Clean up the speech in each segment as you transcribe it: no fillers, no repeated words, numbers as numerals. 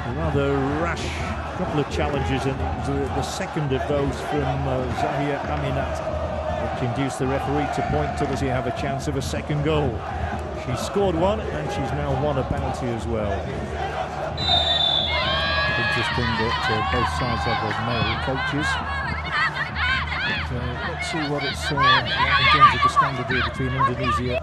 Rather rash couple of challenges, and the second of those from Zahia Aminat, which induced the referee to point to, does he have a chance of a second goal? She's scored one, and she's now won a penalty as well. Interesting that both sides have their male coaches. But, let's see what it's like in terms of the standard here between Indonesia.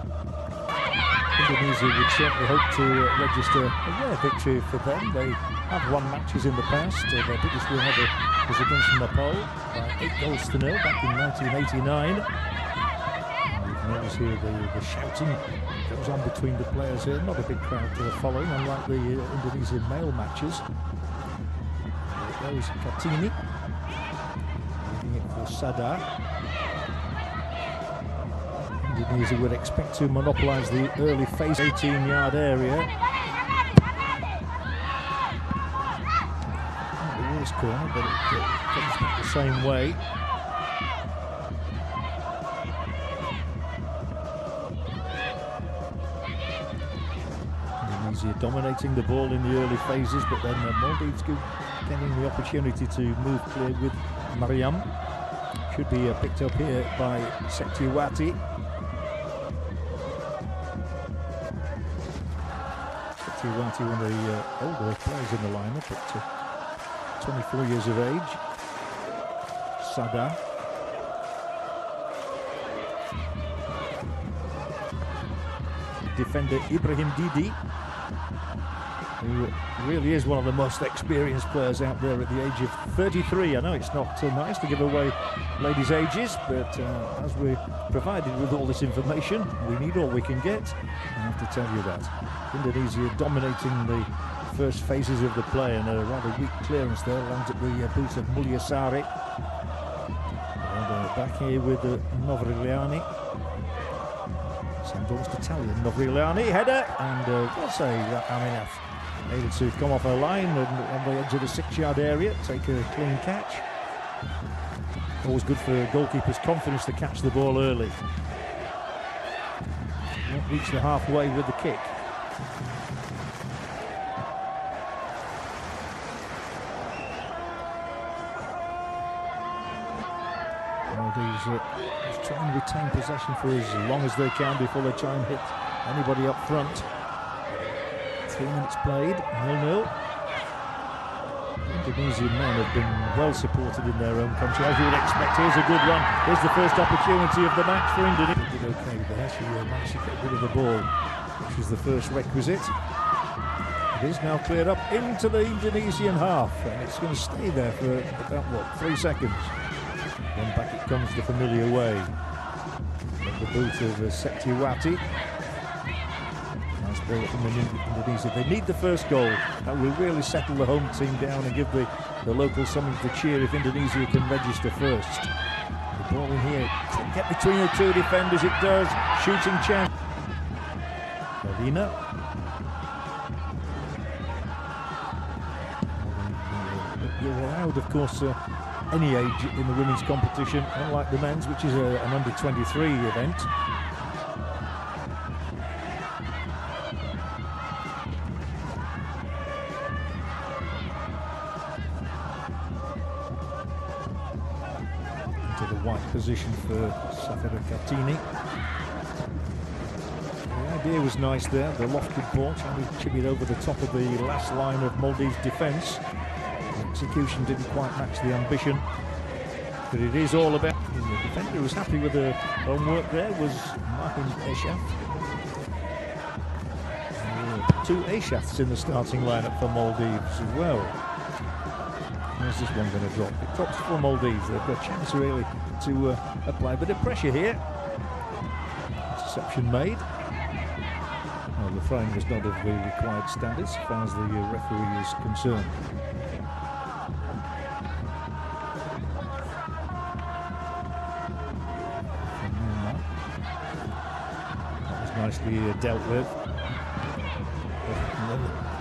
Indonesia would certainly hope to register a rare victory for them. They have won matches in the past. Their biggest win ever was against Nepal by 8-0 back in 1989. You can always hear the shouting goes on between the players here. Not a big crowd following, unlike the Indonesian male matches. There goes Kartini, leaving it for Sadar. Indonesia would expect to monopolise the early phase 18-yard area. Not the worst corner, but it comes back the same way. Indonesia dominating the ball in the early phases, but then Maldives getting the opportunity to move clear with Mariam. Should be picked up here by Setiawati. Setiawati, one of the older players in the lineup, at 24 years of age. Sada. Defender Ibrahim Didi, who really is one of the most experienced players out there at the age of 33. I know it's not nice to give away ladies' ages, but as we're provided with all this information, we need all we can get. I have to tell you that. Indonesia dominating the first phases of the play, and a rather weak clearance there lands at the boot of Mulyasari. And back here with Novriliani. Endorsed Italian Novriliani, header, and we'll say Aminat able to come off her line and on the edge of the 6-yard area, take a clean catch. Always good for goalkeeper's confidence to catch the ball early. Won't reach the halfway with the kick. Maldives try and retain possession for as long as they can before they try and hit anybody up front. 3 minutes played, 0-0. Indonesian men have been well supported in their own country, as you would expect. Here's a good run. Here's the first opportunity of the match for Indonesia. Did okay there. She managed to get rid of the ball, which was the first requisite. It is now cleared up into the Indonesian half, and it's going to stay there for about 3 seconds. Then back it comes the familiar way. At the boot of Setiawati. Nice ball from Indonesia. They need the first goal. That will really settle the home team down and give the locals something to cheer if Indonesia can register first. The ball in here. Can get between the two defenders. It does. Shooting chance. Alina. You're allowed, of course, any age in the women's competition, unlike the men's, which is an under-23 event. Into the white position for Safira Kartini. The idea was nice there, the lofted ball, trying to chip it over the top of the last line of Maldives' defence. Execution didn't quite match the ambition, but it is all about the defender who was happy with the homework there was Martin Eshaf. 2 Eshafs in the starting lineup for Maldives as well. Where's this one going to drop? It drops for Maldives. They've got a chance really to apply a bit of pressure here. Interception made. Well, the frame was not of the required standards as far as the referee is concerned. Nicely dealt with.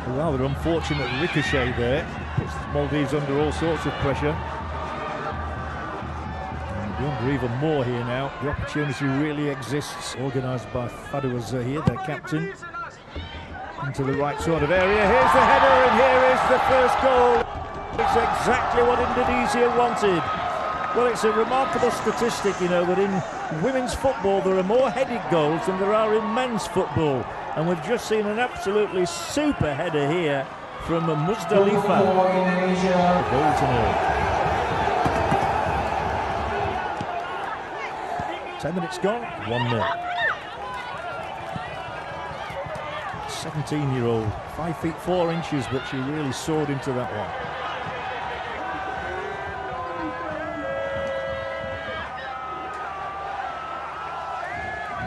A rather unfortunate ricochet there. Puts Maldives under all sorts of pressure. And under even more here now. The opportunity really exists. Organised by Fadwa Zahir, their captain. into the right sort of area. Here's the header, and here is the first goal. It's exactly what Indonesia wanted. Well, it's a remarkable statistic, you know, that in women's football there are more headed goals than there are in men's football. And we've just seen an absolutely super header here from Muzdalifah. Goal to nil. 10 minutes gone, 1-0. 17-year-old, 5 feet 4 inches, but she really soared into that one.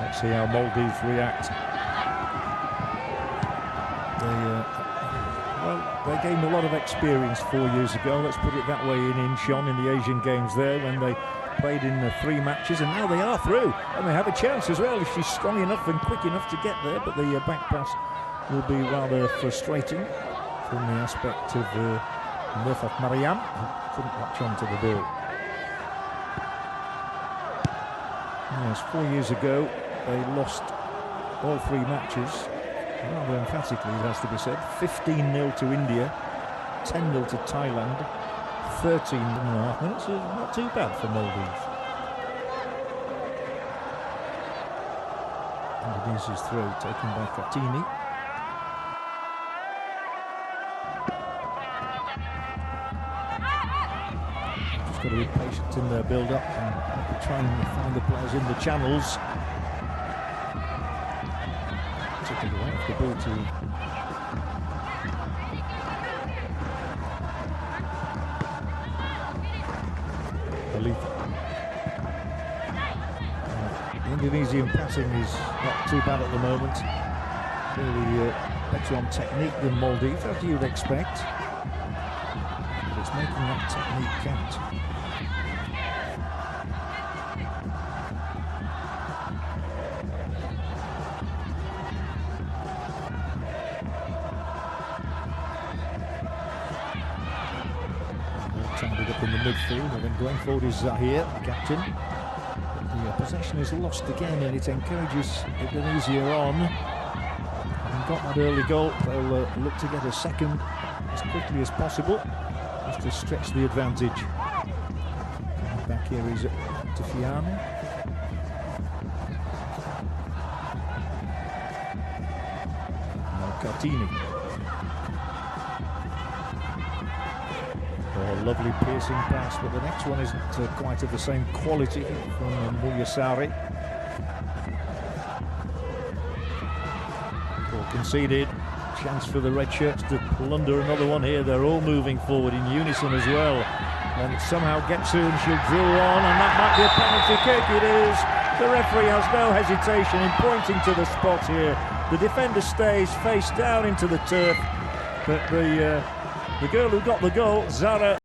Let's see how Maldives react. They gained a lot of experience 4 years ago, let's put it that way, in Incheon in the Asian Games there, when they played in 3 matches, and now they are through, and they have a chance as well if she's strong enough and quick enough to get there. But the back pass will be rather frustrating from the aspect of Murphat Mariam, who couldn't latch on to the ball. Yes, 4 years ago they lost all 3 matches, rather emphatically it has to be said. 15-0 to India, 10-0 to Thailand, 13.5 minutes is not too bad for Maldives. Indonesia's throw taken by Kartini. Just got to be patient in their build-up and try and find the players in the channels. Took it away off the ball to the Indonesian passing is not too bad at the moment. Really better on technique than Maldives, as you'd expect. But it's making that technique count. Tangled up in the midfield, and then going forward is Zahir, the captain. The possession is lost again, and it encourages Indonesia on. Having got that early goal, they'll look to get a second as quickly as possible, just to stretch the advantage. Coming back here is Tifiano. Now Kartini. Oh, lovely piercing pass, but the next one isn't quite of the same quality from Mulyasari. Ball conceded. Chance for the red shirts to plunder another one here. They're all moving forward in unison as well. And it somehow gets her, and she'll drill on, and that might be a penalty kick. It is. The referee has no hesitation in pointing to the spot here. The defender stays face down into the turf, but the girl who got the goal, Zara,